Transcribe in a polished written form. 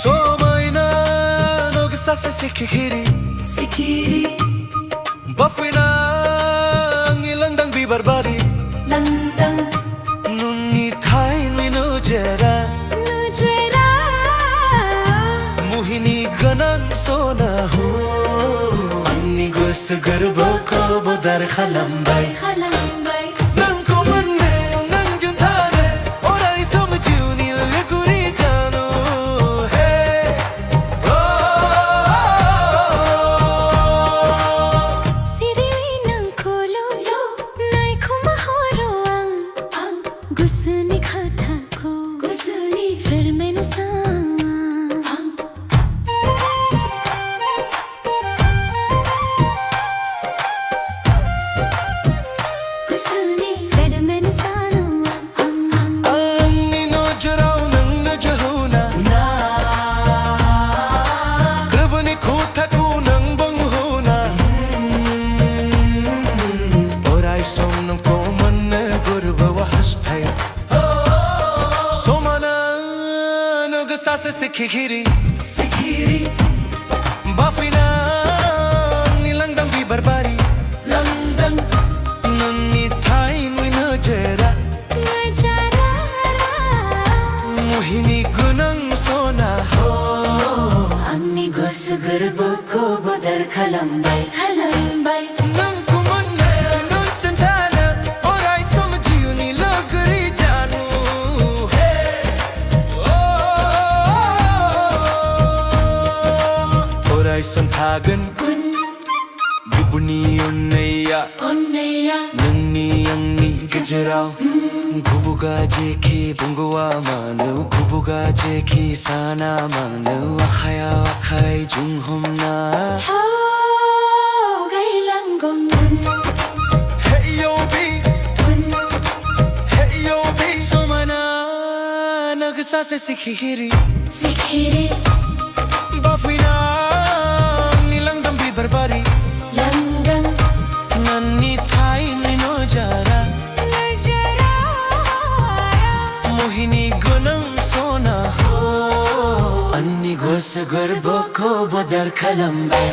Somaina Nwng Sase Sikhikhiri Bafina ang ilang dang bibarbari Langdang Nungi thai minu jera Muhini ganang sona ho Anni gos garbo ko bodar khalambay Nang ko manne nang juntare Orai samjuni leguri jano Hey Siriwi nang kolo Nai kumahoro ang Gusuni khatha ko Fer menu sang Sase Sikhikhiri Bafina nilang dang bibarbari Langdang Nunni thai minu jera Muhini gunang sona ho Anni gos garbo ko bodar khalambay Nang kumanne nang chantana Orai samjuni lagri janu Orai samthagan Gubuni onnaya Nangni angni gajrao Gubuga jeki bunguwa manu Gubuga jeki sana manu Akhaya akhai junghumna Gailang gong Hey yo bi Somaina Nwng Sase Sikhikhiri Bafina nilang dang bibarbari Langdang Nani thai minu jara Mohini gunang sona ho Anni gos garbo ko bodar khalambay